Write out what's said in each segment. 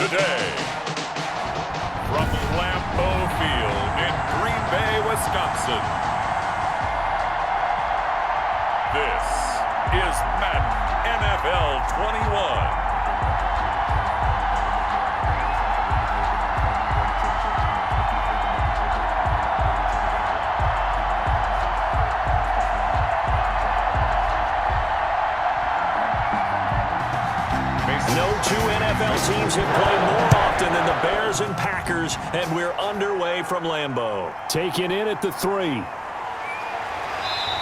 today, from Lambeau Field in Green Bay, Wisconsin, this is Madden NFL 21. No two NFL teams have played more often than the Bears and Packers, and we're underway from Lambeau. Taken in at the 3.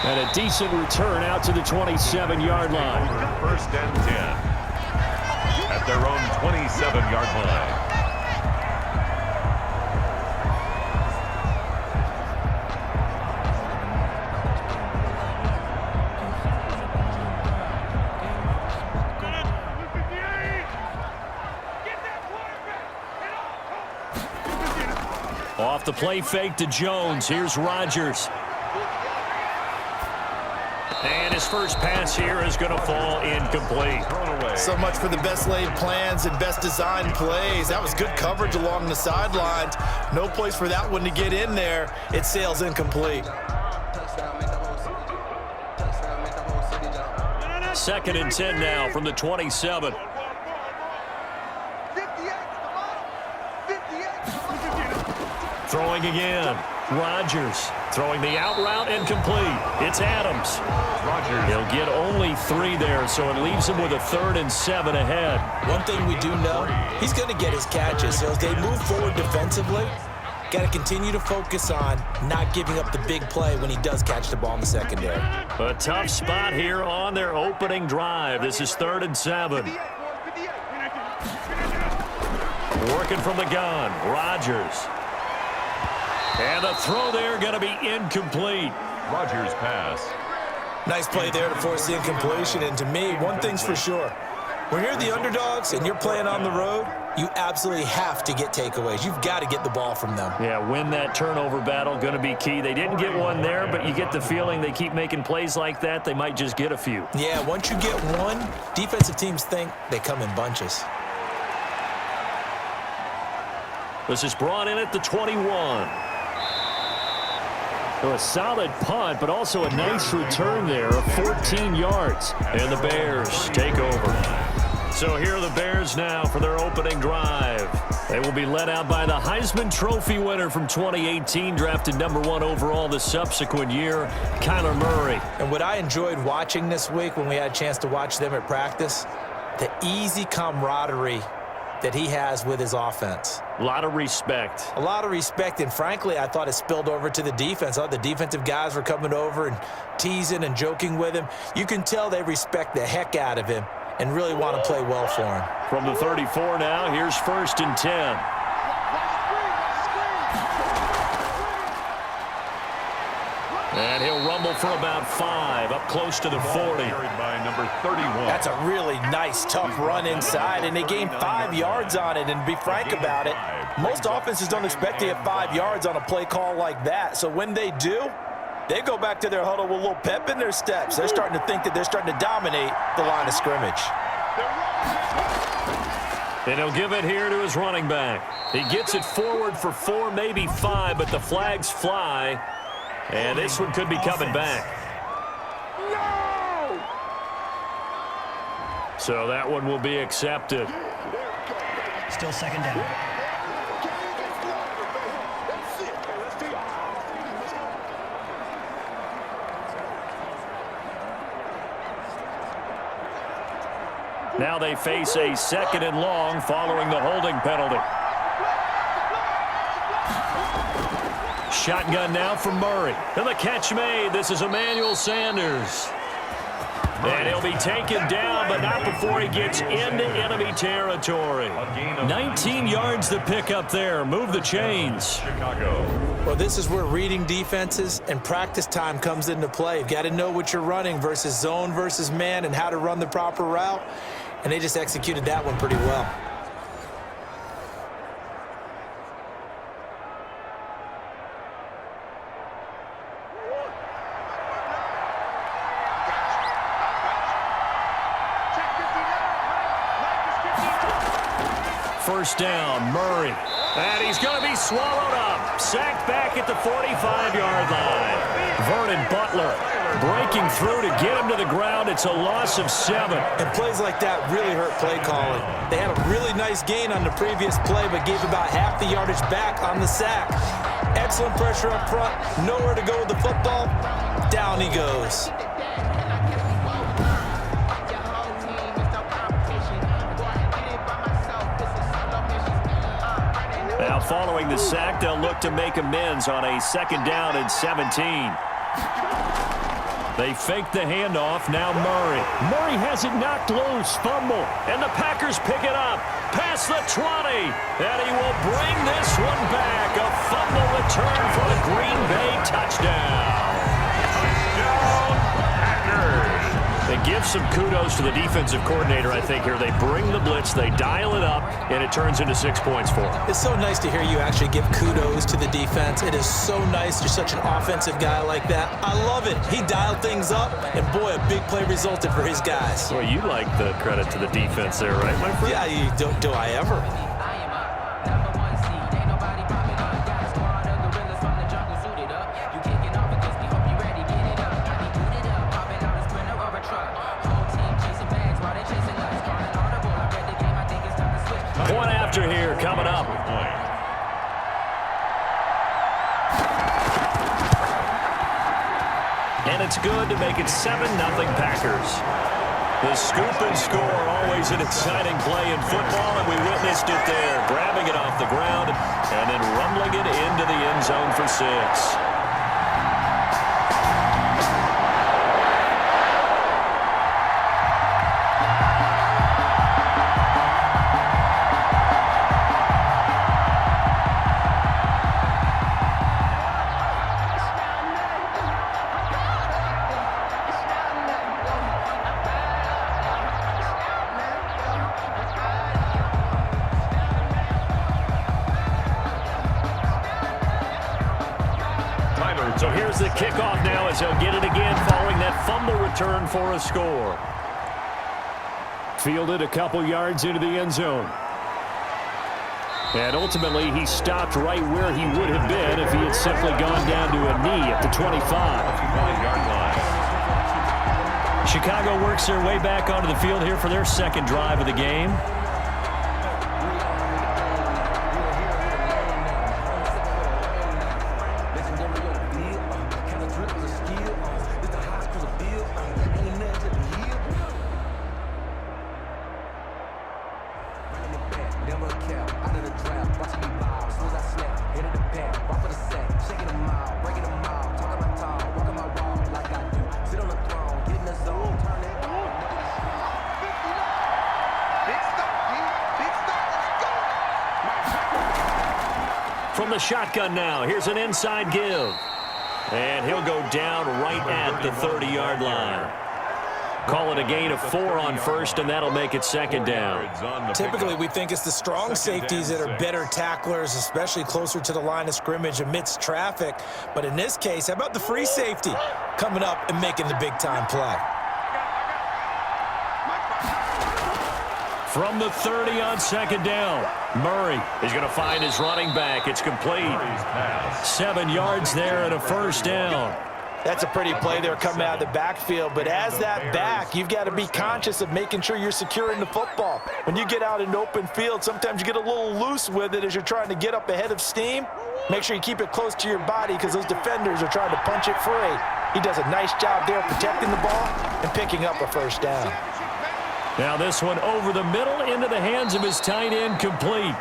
And a decent return out to the 27-yard line. First and 10 at their own 27-yard line. Off the play fake to Jones. Here's Rodgers. And his first pass here is going to fall incomplete. So much for the best laid plans and best designed plays. That was good coverage along the sidelines. No place for that one to get in there. It sails incomplete. Second and 10 now from the 27. Throwing again. Rodgers throwing the out route incomplete. It's Adams. He'll get only 3 there, so it leaves him with a 3rd and 7 ahead. One thing we do know, he's going to get his catches. So as they move forward defensively, got to continue to focus on not giving up the big play when he does catch the ball in the secondary. A tough spot here on their opening drive. This is 3rd and 7. Working from the gun. Rodgers. And the throw there going to be incomplete. Rodgers' pass. Nice play there to force the incompletion. And to me, one thing's for sure. When you're the underdogs and you're playing on the road, you absolutely have to get takeaways. You've got to get the ball from them. Yeah, win that turnover battle, going to be key. They didn't get one there, but you get the feeling they keep making plays like that, they might just get a few. Yeah, once you get one, defensive teams think they come in bunches. This is brought in at the 21. So a solid punt, but also a nice return there of 14 yards. And the Bears take over. So here are the Bears now for their opening drive. They will be led out by the Heisman Trophy winner from 2018, drafted #1 overall the subsequent year, Kyler Murray. And what I enjoyed watching this week when we had a chance to watch them at practice, the easy camaraderie that he has with his offense. A lot of respect. A lot of respect, and frankly, I thought it spilled over to the defense. The defensive guys were coming over and teasing and joking with him. You can tell they respect the heck out of him and really want to play well for him. From the 34 now, here's 1st and 10. And he'll rumble for about 5, up close to the 40. By number 31. That's a really nice, tough run inside, and they gained 5 yards on it. And to be frank about it, most offenses don't expect to get 5 yards on a play call like that. So when they do, they go back to their huddle with a little pep in their steps. They're starting to think that they're starting to dominate the line of scrimmage. And he'll give it here to his running back. He gets it forward for 4, maybe 5, but the flags fly. And this one could be coming back. So that one will be accepted. Still 2nd down. Now they face a 2nd and long following the holding penalty. Shotgun now from Murray. And the catch made. This is Emmanuel Sanders. And he'll be taken down, but not before he gets into enemy territory. 19 yards to pick up there. Move the chains. Chicago. Well, this is where reading defenses and practice time comes into play. You've got to know what you're running versus zone versus man and how to run the proper route. And they just executed that one pretty well. first down. Murray. And he's going to be swallowed up. Sacked back at the 45-yard line. Vernon Butler breaking through to get him to the ground. It's a loss of 7. And plays like that really hurt play calling. They had a really nice gain on the previous play, but gave about half the yardage back on the sack. Excellent pressure up front. Nowhere to go with the football. Down he goes. Now following the sack, they'll look to make amends on a 2nd down and 17. They fake the handoff. Now Murray. Murray has it knocked loose. Fumble. And the Packers pick it up. Past the 20. And he will bring this one back. A fumble return for the Green Bay touchdown. They give some kudos to the defensive coordinator, I think, here. They bring the blitz, they dial it up, and it turns into 6 points for them. It's so nice to hear you actually give kudos to the defense. It is so nice. You're such an offensive guy like that. I love it. He dialed things up, and boy, a big play resulted for his guys. Well, you like the credit to the defense there, right, my friend? Yeah, do I ever? Point after here coming up. And it's good to make it 7-0 Packers. The scoop and score, always an exciting play in football, and we witnessed it there, grabbing it off the ground and then rumbling it into the end zone for 6. So here's the kickoff now as they'll get it again following that fumble return for a score. Fielded a couple yards into the end zone. And ultimately, he stopped right where he would have been if he had simply gone down to a knee at the 25. Chicago works their way back onto the field here for their 2nd drive of the game. From the shotgun now, here's an inside give. And he'll go down right at the 30-yard line. Call it a gain of 4 on first, and that'll make it 2nd down. Typically, we think it's the strong safeties that are better tacklers, especially closer to the line of scrimmage amidst traffic. But in this case, how about the free safety coming up and making the big-time play? From the 30 on 2nd down, Murray is going to find his running back. It's complete. 7 yards there and a first down. That's a pretty play there coming out of the backfield, but as that back, you've got to be conscious of making sure you're securing the football. When you get out in open field, sometimes you get a little loose with it as you're trying to get up ahead of steam. Make sure you keep it close to your body because those defenders are trying to punch it free. He does a nice job there protecting the ball and picking up a first down. Now this one over the middle into the hands of his tight end, complete.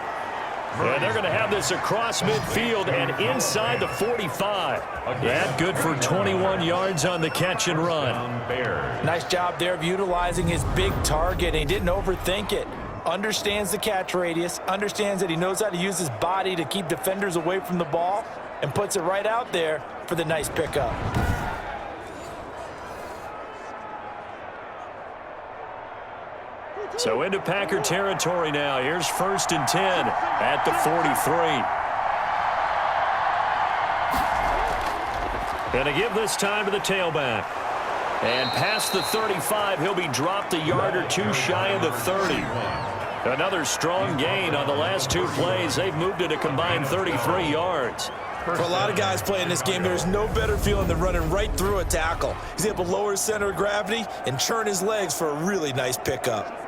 And they're going to have this across midfield and inside the 45. That good for 21 yards on the catch and run. Nice job there of utilizing his big target. He didn't overthink it. Understands the catch radius. Understands that he knows how to use his body to keep defenders away from the ball. And puts it right out there for the nice pickup. So into Packer territory now. Here's 1st and 10 at the 43. And a give this time to the tailback. And past the 35, he'll be dropped a yard or two shy of the 30. Another strong gain on the last 2 plays. They've moved it a combined 33 yards. For a lot of guys playing this game, there's no better feeling than running right through a tackle. He's able to lower his center of gravity and churn his legs for a really nice pickup.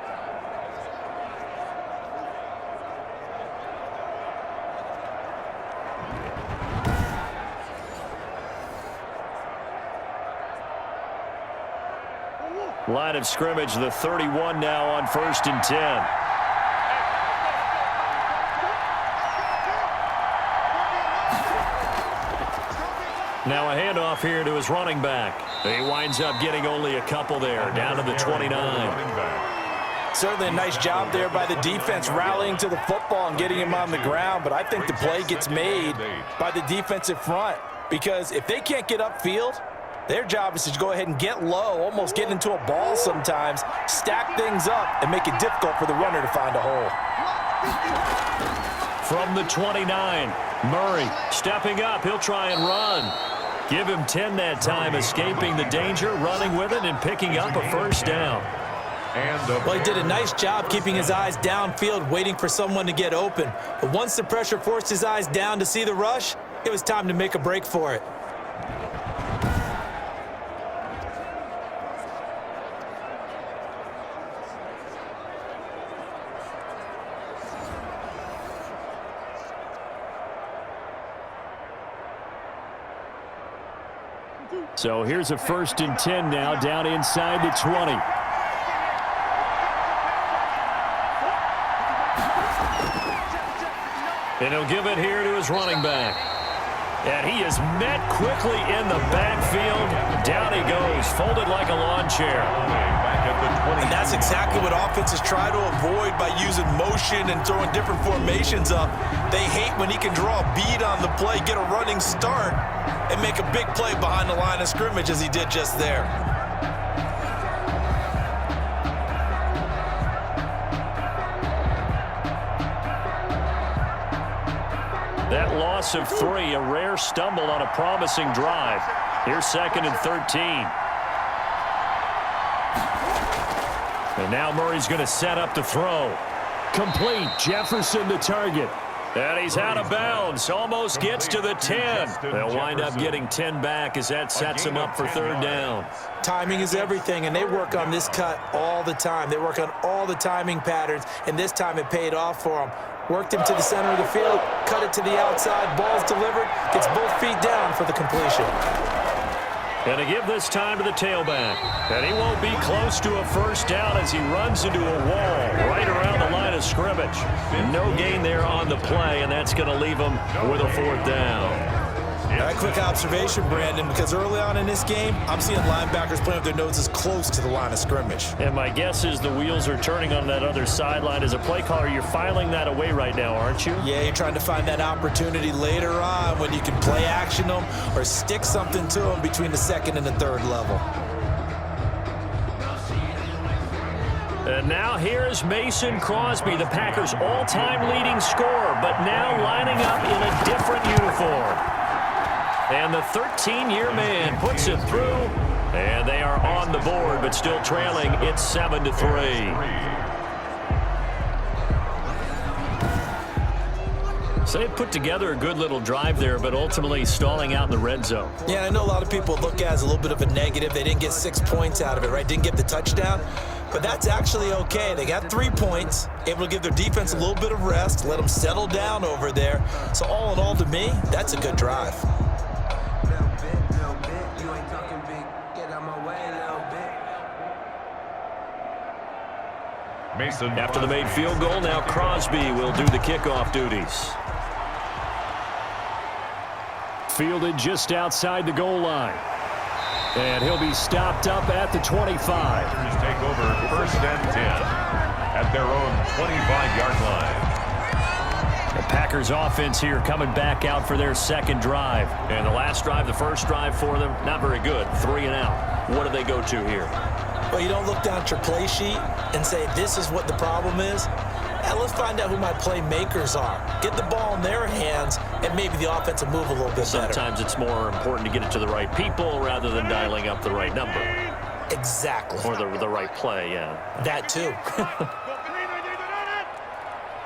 Line of scrimmage, the 31 now on 1st and 10. Now a handoff here to his running back. He winds up getting only a couple there, down to the 29. Certainly a nice job there by the defense rallying to the football and getting him on the ground, but I think the play gets made by the defensive front because if they can't get upfield, their job is to go ahead and get low, almost get into a ball sometimes, stack things up, and make it difficult for the runner to find a hole. From the 29, Murray stepping up. He'll try and run. Give him 10 that time, escaping the danger, running with it, and picking up a 1st down. Well, he did a nice job keeping his eyes downfield, waiting for someone to get open. But once the pressure forced his eyes down to see the rush, it was time to make a break for it. So here's a 1st and 10 now, down inside the 20. And he'll give it here to his running back. And he is met quickly in the backfield. Down he goes, folded like a lawn chair. And that's exactly what offenses try to avoid by using motion and throwing different formations up. They hate when he can draw a bead on the play, get a running start, and make a big play behind the line of scrimmage as he did just there. That loss of 3, a rare stumble on a promising drive. Here's 2nd and 13. And now Murray's going to set up to throw. Complete. Jefferson the target. And he's out of bounds. Almost gets to the 10. They'll wind up getting 10 back as that sets him up for 3rd down. Timing is everything, and they work on this cut all the time. They work on all the timing patterns, and this time it paid off for them. Worked him to the center of the field, cut it to the outside, ball's delivered, gets both feet down for the completion. And to give this time to the tailback. And he won't be close to a 1st down as he runs into a wall right around the line of scrimmage. No gain there on the play, and that's going to leave him with a 4th down. A quick observation, Brandon, because early on in this game, I'm seeing linebackers playing with their noses close to the line of scrimmage. And my guess is the wheels are turning on that other sideline. As a play caller, you're filing that away right now, aren't you? Yeah, you're trying to find that opportunity later on when you can play action them or stick something to them between the 2nd and the 3rd level. And now here's Mason Crosby, the Packers' all-time leading scorer, but now lining up in a different uniform. And the 13-year man puts it through, and they are on the board, but still trailing. It's 7-3. So they put together a good little drive there, but ultimately stalling out in the red zone. Yeah, I know a lot of people look at it as a little bit of a negative. They didn't get 6 points out of it, right? Didn't get the touchdown. But that's actually okay. They got 3 points, able to give their defense a little bit of rest, let them settle down over there. So all in all, to me, that's a good drive. Mason. After the made field goal, now Crosby will do the kickoff duties. Fielded just outside the goal line. And he'll be stopped up at the 25. Packers take over 1st and 10 at their own 25-yard line. The Packers offense here coming back out for their 2nd drive. And the last drive, the 1st drive for them, not very good. 3 and out. What do they go to here? Well, you don't look down at your play sheet and say, this is what the problem is. Now let's find out who my playmakers are. Get the ball in their hands, and maybe the offense will move a little bit better. Sometimes it's more important to get it to the right people rather than dialing up the right number. Exactly. Or the right play, yeah. That too.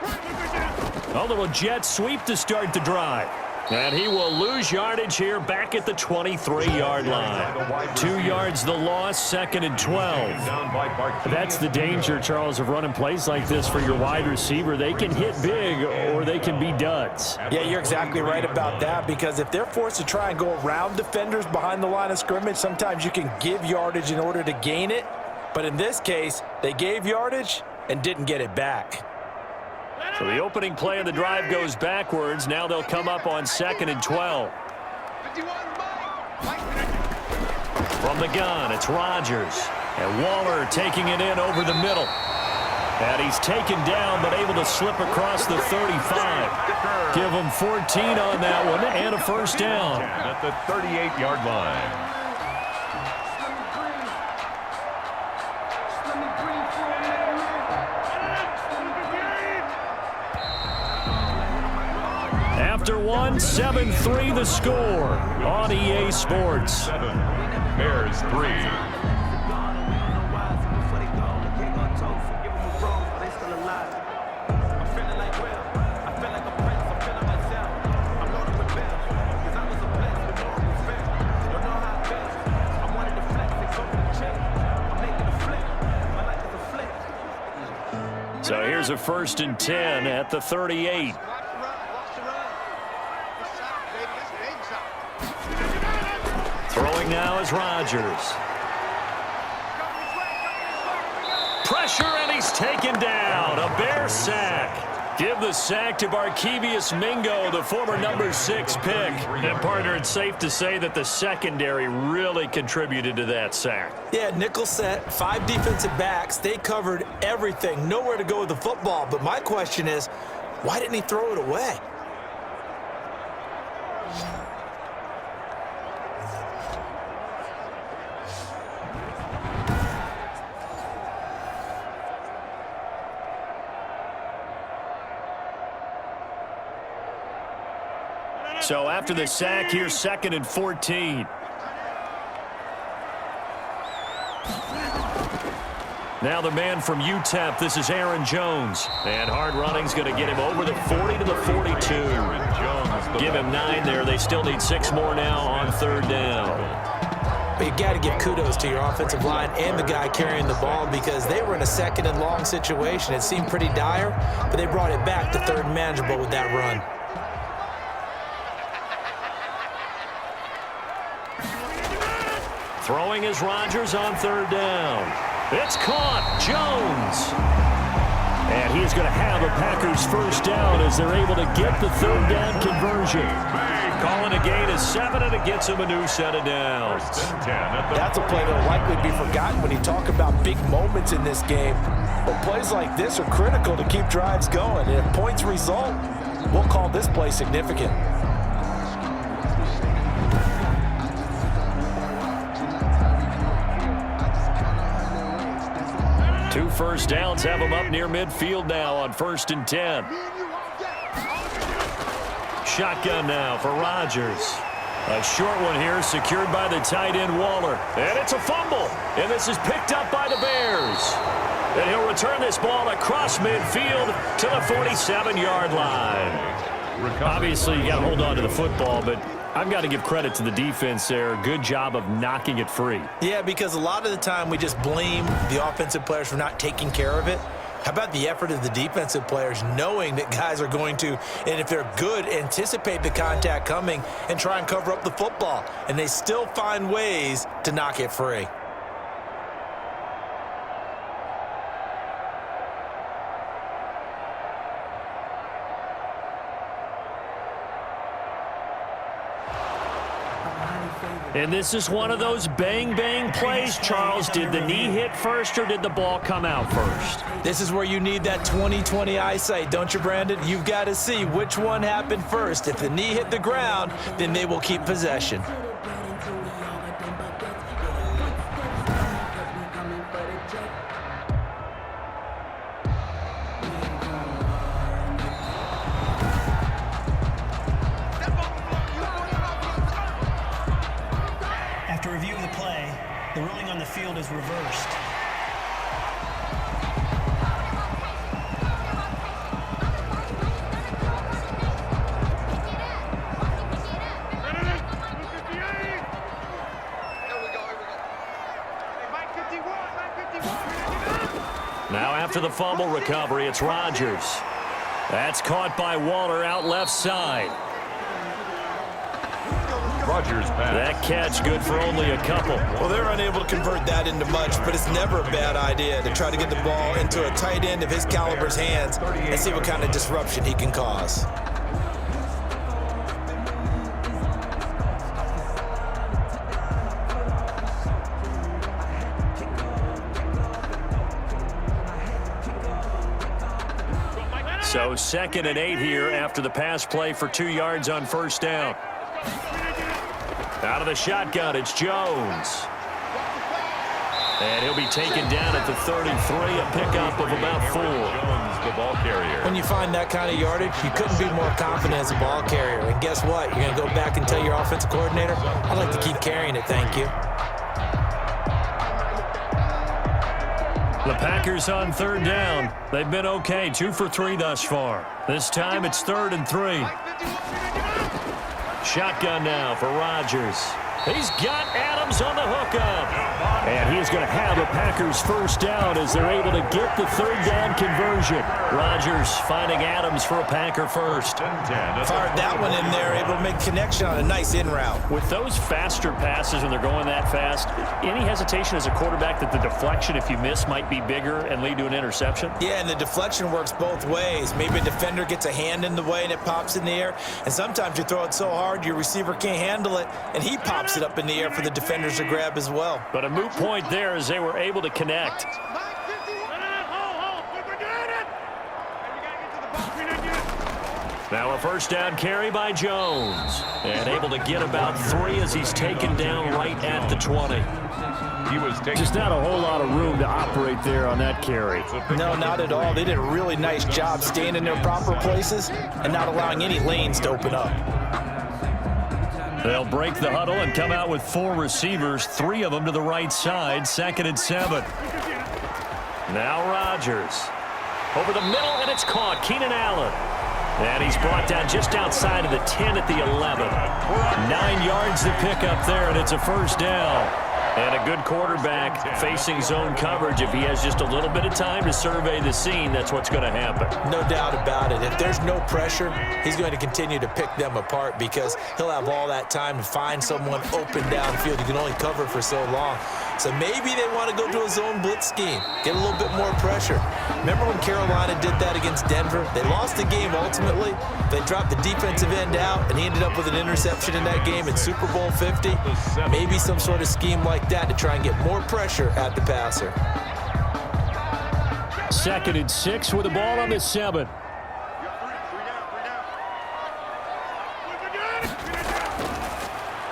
A little jet sweep to start the drive. And he will lose yardage here back at the 23-yard line. 2 yards the loss, 2nd and 12. That's the danger, Charles, of running plays like this for your wide receiver. They can hit big or they can be duds. Yeah, you're exactly right about that, because if they're forced to try and go around defenders behind the line of scrimmage, sometimes you can give yardage in order to gain it. But in this case, they gave yardage and didn't get it back. So the opening play of the drive goes backwards. Now they'll come up on 2nd and 12. From the gun, it's Rodgers. And Waller taking it in over the middle. And he's taken down, but able to slip across the 35. Give him 14 on that one and a first down. At the 38-yard line. After one, 7-3 the score on EA Sports. 7, Bears 3. So here's a 1st and 10 at the 38. Throwing now is Rodgers. Pressure, and he's taken down. A Bear sack. Give the sack to Barkevious Mingo, the former number 6 pick. And, partner, it's safe to say that the secondary really contributed to that sack. Yeah, nickel set, 5 defensive backs. They covered everything. Nowhere to go with the football. But my question is, why didn't he throw it away? So after the sack, here's 2nd and 14. Now the man from UTEP, this is Aaron Jones. And hard running's going to get him over the 40 to the 42. Give him 9 there. They still need 6 more now on 3rd down. But you got to give kudos to your offensive line and the guy carrying the ball, because they were in a 2nd and long situation. It seemed pretty dire, but they brought it back to 3rd and manageable with that run. Throwing is Rodgers on 3rd down. It's caught. Jones. And he's going to have a Packers first down as they're able to get the 3rd down conversion. Calling a gain of 7, and it gets him a new set of downs. That's a play that will likely be forgotten when you talk about big moments in this game. But plays like this are critical to keep drives going. And if points result, we'll call this play significant. 2 first downs have them up near midfield now on 1st and 10. Shotgun now for Rodgers. A short one here secured by the tight end Waller. And it's a fumble. And this is picked up by the Bears. And he'll return this ball across midfield to the 47-yard line. Obviously, you got to hold on to the football, but I've got to give credit to the defense there. Good job of knocking it free. Yeah, because a lot of the time we just blame the offensive players for not taking care of it. How about the effort of the defensive players knowing that guys are going to, and if they're good, anticipate the contact coming and try and cover up the football. And they still find ways to knock it free. And this is one of those bang-bang plays, Charles. Did the knee hit first or did the ball come out first? This is where you need that 20/20 eyesight, don't you, Brandon? You've got to see which one happened first. If the knee hit the ground, then they will keep possession. After review of the play, the ruling on the field is reversed. after the fumble recovery. It's Rodgers. That's caught by Waller out left side. Rodgers pass. That catch good for only a couple. Well, they're unable to convert that into much, but it's never a bad idea to try to get the ball into a tight end of his caliber's hands and see what kind of disruption he can cause. So 2nd and 8 here after the pass play for 2 yards on first down. Out of the shotgun, it's Jones. And he'll be taken down at the 33, a pickup of about 4. Jones, the ball carrier. When you find that kind of yardage, you couldn't be more confident as a ball carrier. And guess what? You're going to go back and tell your offensive coordinator, I'd like to keep carrying it, thank you. The Packers on 3rd down. They've been okay, 2 for 3 thus far. This time it's 3rd and 3. Shotgun now for Rodgers. He's got Adams on the hookup. And he is going to have a Packers first down as they're able to get the 3rd down conversion. Rodgers finding Adams for a Packer first. Fired that one in there, able to make connection on a nice in route. With those faster passes when they're going that fast, any hesitation as a quarterback that the deflection, if you miss, might be bigger and lead to an interception? Yeah, and the deflection works both ways. Maybe a defender gets a hand in the way and it pops in the air. And sometimes you throw it so hard your receiver can't handle it, and he pops it up in the air for the defenders to grab as well. But a moot point there as they were able to connect. Now a first down carry by Jones. And able to get about 3 as he's taken down right at the 20. He was taking Just not a whole lot of room to operate there on that carry. No, not at all. They did a really nice job staying in their proper places and not allowing any lanes to open up. They'll break the huddle and come out with 4 receivers, 3 of them to the right side, 2nd and 7. Now Rodgers. Over the middle, and it's caught. Keenan Allen. And he's brought down just outside of the 10 at the 11. 9 yards to pick up there, and it's a first down. And a good quarterback facing zone coverage. If he has just a little bit of time to survey the scene, that's what's going to happen. No doubt about it. If there's no pressure, he's going to continue to pick them apart because he'll have all that time to find someone open downfield. You can only cover for so long. So maybe they want to go to a zone blitz scheme, get a little bit more pressure. Remember when Carolina did that against Denver? They lost the game ultimately. They dropped the defensive end out, and he ended up with an interception in that game in Super Bowl 50. Maybe some sort of scheme like that to try and get more pressure at the passer. 2nd and 6 with the ball on the 7.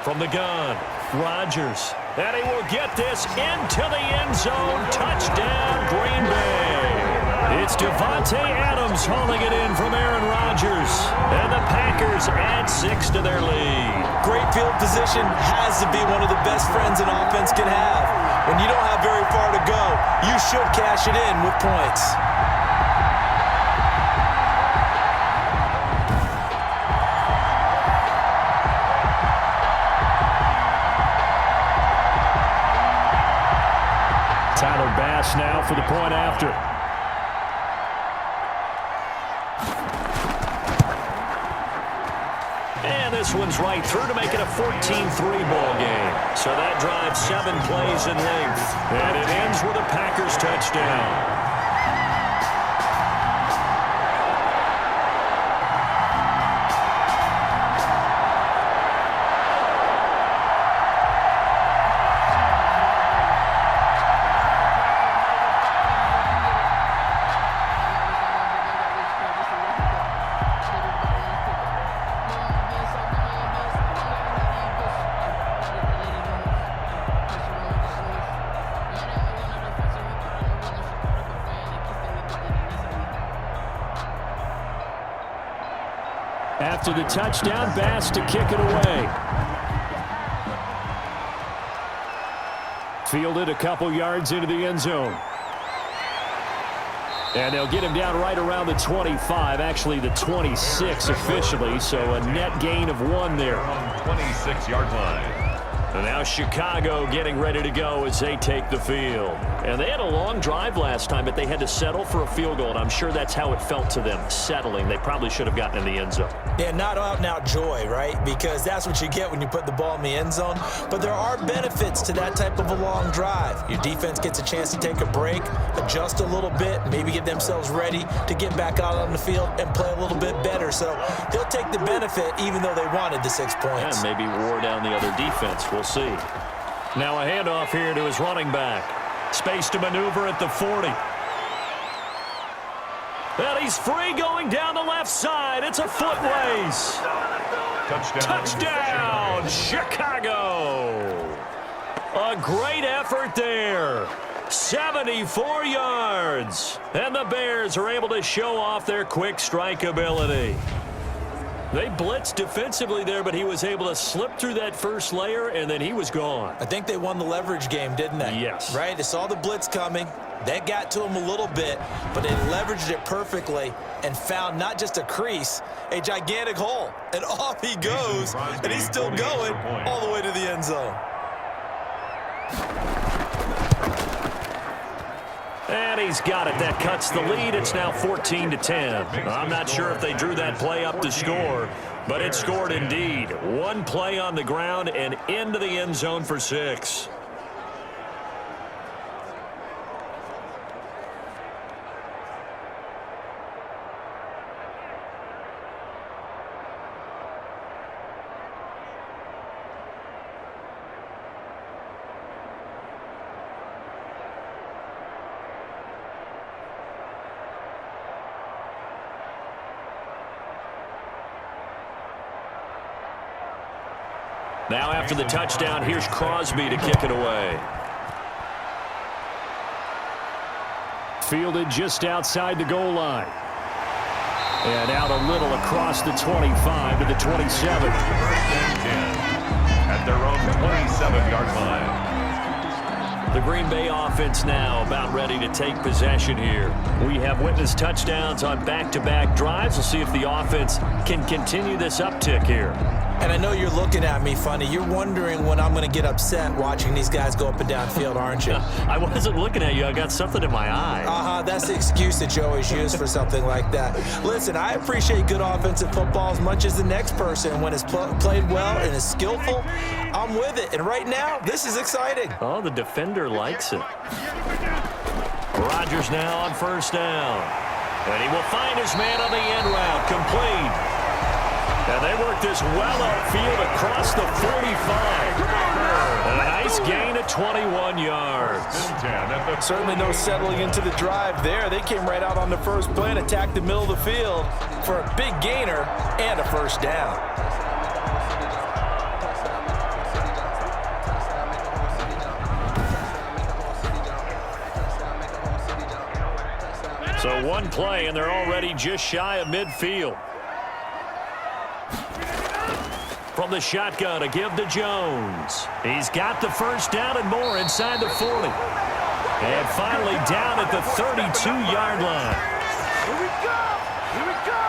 From the gun, Rodgers. And he will get this into the end zone. Touchdown, Green Bay. It's Devontae Adams hauling it in from Aaron Rodgers. And the Packers add 6 to their lead. Great field position has to be one of the best friends an offense can have. When you don't have very far to go, you should cash it in with points. Tyler Bass now for the point after. And this one's right through to make it a 14-3 ball game. So that drives 7 plays in length. And it ends with a Packers touchdown. After the touchdown, Bass to kick it away. Fielded a couple yards into the end zone. And they'll get him down right around the 25, actually the 26 officially, so a net gain of 1 there. 26-yard line. And now Chicago getting ready to go as they take the field. And they had a long drive last time, but they had to settle for a field goal, and I'm sure that's how it felt to them, settling. They probably should have gotten in the end zone. Yeah, not out-and-out joy, right? Because that's what you get when you put the ball in the end zone. But there are benefits to that type of a long drive. Your defense gets a chance to take a break, adjust a little bit, maybe get themselves ready to get back out on the field and play a little bit better. So they'll take the benefit even though they wanted the 6 points. And maybe wore down the other defense. We'll see. Now a handoff here to his running back. Space to maneuver at the 40. And he's free going down the left side. It's a foot race. Touchdown, Chicago. A great effort there. 74 yards. And the Bears are able to show off their quick strike ability. They blitzed defensively there, but he was able to slip through that first layer, and then he was gone. I think they won the leverage game, didn't they? Yes. Right? They saw the blitz coming. That got to him a little bit, but they leveraged it perfectly and found not just a crease, a gigantic hole. And off he goes, and he's still going all the way to the end zone. And he's got it. That cuts the lead. It's now 14-10. I'm not sure if they drew that play up to score, but it scored indeed. One play on the ground and into the end zone for 6. Now after the touchdown, here's Crosby to kick it away. Fielded just outside the goal line. And out a little across the 25 to the 27. At their own 27-yard line. The Green Bay offense now about ready to take possession here. We have witnessed touchdowns on back-to-back drives. We'll see if the offense can continue this uptick here. And I know you're looking at me funny. You're wondering when I'm going to get upset watching these guys go up and down field, aren't you? I wasn't looking at you. I got something in my eye. That's the excuse that you always use for something like that. Listen, I appreciate good offensive football as much as the next person. When it's played well and is skillful, I'm with it. And right now, this is exciting. Oh, the defender likes it. Rodgers now on first down. And he will find his man on the end route. Complete. And they work this well upfield across the 45. And a nice gain of 21 yards. Certainly no settling into the drive there. They came right out on the first play and attacked the middle of the field for a big gainer and a first down. So one play, and they're already just shy of midfield. From the shotgun, a give to Jones. He's got the first down and more inside the 40. And finally down at the 32-yard line. Here we go! Here we go!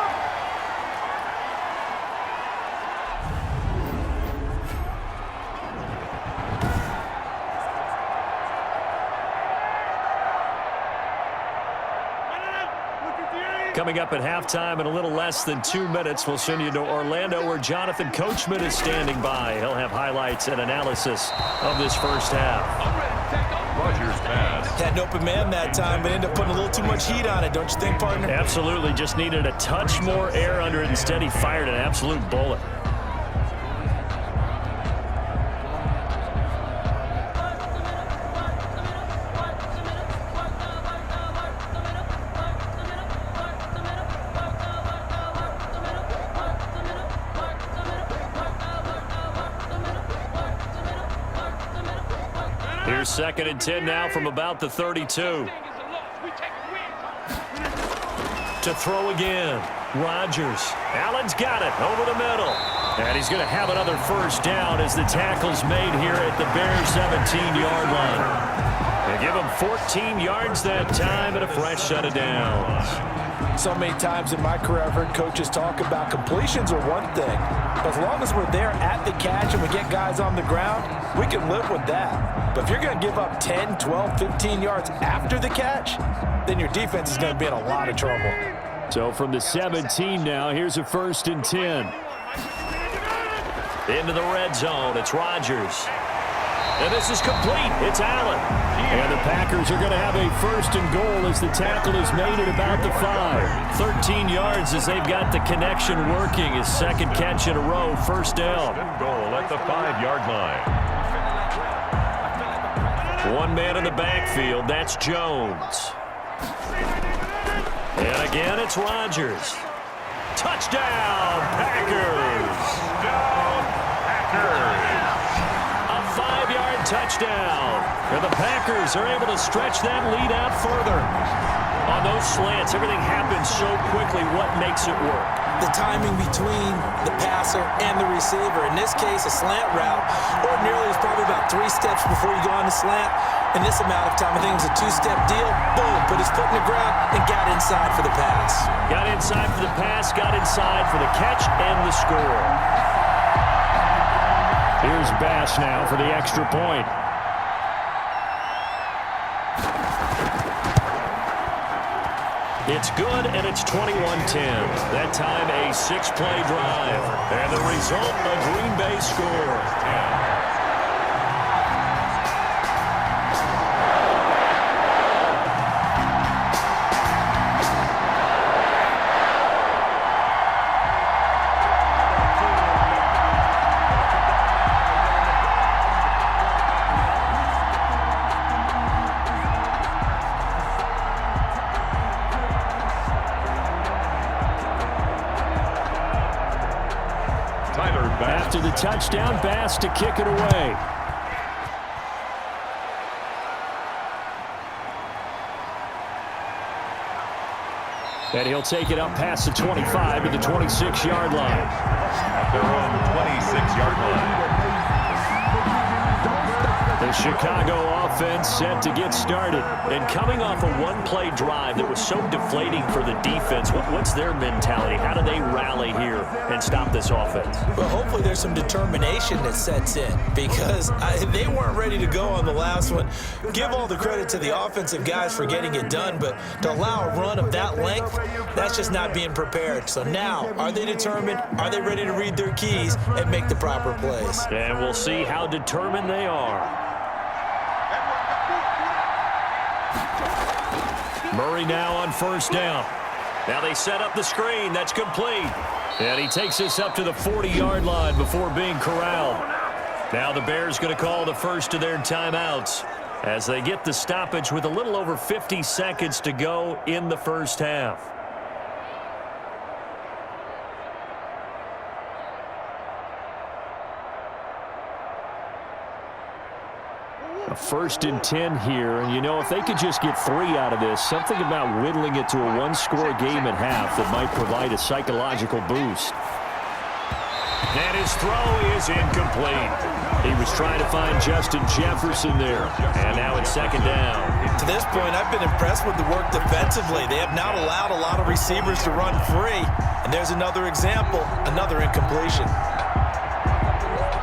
Coming up at halftime in a little less than 2 minutes, we'll send you to Orlando where Jonathan Coachman is standing by. He'll have highlights and analysis of this first half. Rodgers pass. Had an open man that time, but ended up putting a little too much heat on it, don't you think, partner? Absolutely. Just needed a touch more air under it. Instead, he fired an absolute bullet. Here's 2nd and 10 now from about the 32. To throw again. Rodgers. Allen's got it over the middle. And he's going to have another first down as the tackle's made here at the Bears' 17-yard line. They give him 14 yards that time and a fresh set of downs. So many times in my career, I've heard coaches talk about completions are one thing. But as long as we're there at the catch and we get guys on the ground, we can live with that. But if you're going to give up 10, 12, 15 yards after the catch, then your defense is going to be in a lot of trouble. So from the 17 now, here's a 1st and 10. Into the red zone, it's Rodgers. And this is complete. It's Allen. And the Packers are going to have a 1st and goal as the tackle is made at about the 5. 13 yards as they've got the connection working. His second catch in a row, 1st down. Goal at the 5-yard line. One man in the backfield, that's Jones. And again, it's Rodgers. Touchdown, Packers! A 5-yard touchdown. And the Packers are able to stretch that lead out further. On those slants, everything happens so quickly. What makes it work? The timing between the passer and the receiver. In this case, a slant route. Ordinarily, it's probably about 3 steps before you go on the slant. In this amount of time, I think it was a 2-step deal. Boom, put his foot in the ground and got inside for the pass. Got inside for the pass, got inside for the catch and the score. Here's Bass now for the extra point. It's good, and it's 21-10. That time, a 6-play drive. And the result, a Green Bay score. After the touchdown, Bass to kick it away. And he'll take it up past the 25 to the 26-yard line. At their own 26-yard line. The Chicago offense set to get started. And coming off a one-play drive that was so deflating for the defense, what's their mentality? How do they rally here and stop this offense? Well, hopefully there's some determination that sets in because they weren't ready to go on the last one. Give all the credit to the offensive guys for getting it done, but to allow a run of that length, that's just not being prepared. So now, are they determined? Are they ready to read their keys and make the proper plays? And we'll see how determined they are. Murray now on 1st down. Now they set up the screen. That's complete. And he takes us up to the 40-yard line before being corralled. Now the Bears going to call the first of their timeouts as they get the stoppage with a little over 50 seconds to go in the first half. A 1st and 10 here, and you know, if they could just get 3 out of this, something about whittling it to a 1-score game at half that might provide a psychological boost. And his throw is incomplete. He was trying to find Justin Jefferson there, and now it's 2nd down. To this point, I've been impressed with the work defensively. They have not allowed a lot of receivers to run free, and there's another example, another incompletion.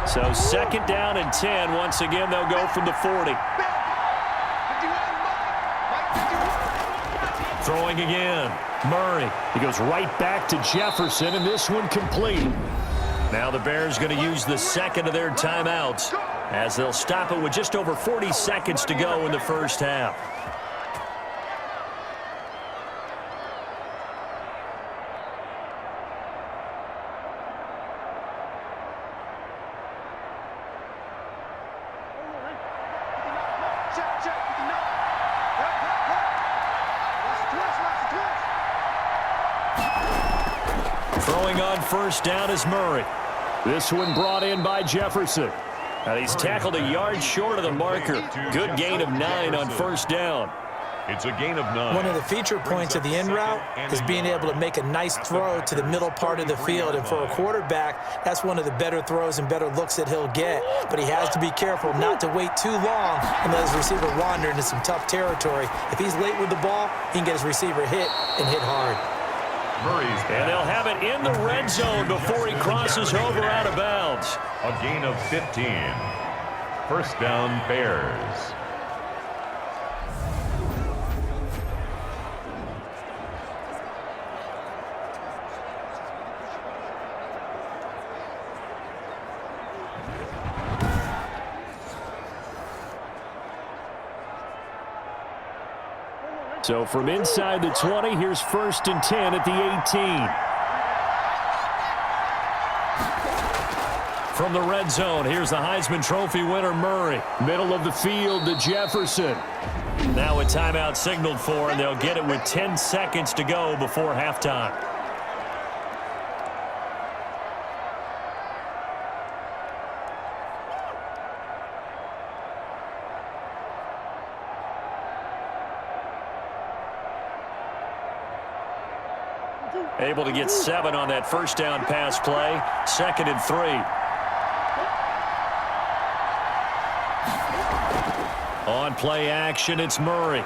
So 2nd down and 10. Once again, they'll go from the 40. Throwing again. Murray. He goes right back to Jefferson, and this one complete. Now the Bears going to use the 2nd of their timeouts as they'll stop it with just over 40 seconds to go in the first half. Throwing on 1st down is Murray. This one brought in by Jefferson. And he's tackled a yard short of the marker. Good gain of 9 on 1st down. It's a gain of 9. One of the feature points of the in route is being able to make a nice throw to the middle part of the field. And for a quarterback, that's one of the better throws and better looks that he'll get. But he has to be careful not to wait too long and let his receiver wander into some tough territory. If he's late with the ball, he can get his receiver hit and hit hard. And they'll have it in the red zone before he crosses over out of bounds. A gain of 15. First down, Bears. So from inside the 20, here's 1st and 10 at the 18. From the red zone, here's the Heisman Trophy winner, Murray. Middle of the field to Jefferson. Now a timeout signaled for, and they'll get it with 10 seconds to go before halftime. Able to get 7 on that first down pass play. 2nd and 3. On play action, it's Murray.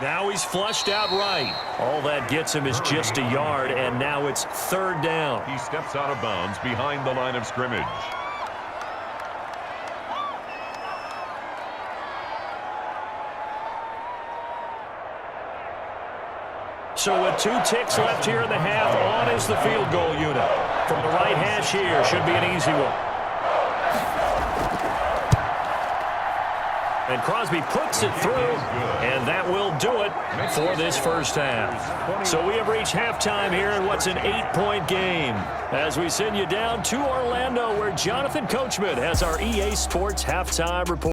Now he's flushed out right. All that gets him is just a yard, and now it's 3rd down. He steps out of bounds behind the line of scrimmage. So with 2 ticks left here in the half, on is the field goal unit. From the right hash here, should be an easy one. And Crosby puts it through, and that will do it for this first half. So we have reached halftime here in what's an 8-point game. As we send you down to Orlando, where Jonathan Coachman has our EA Sports Halftime Report.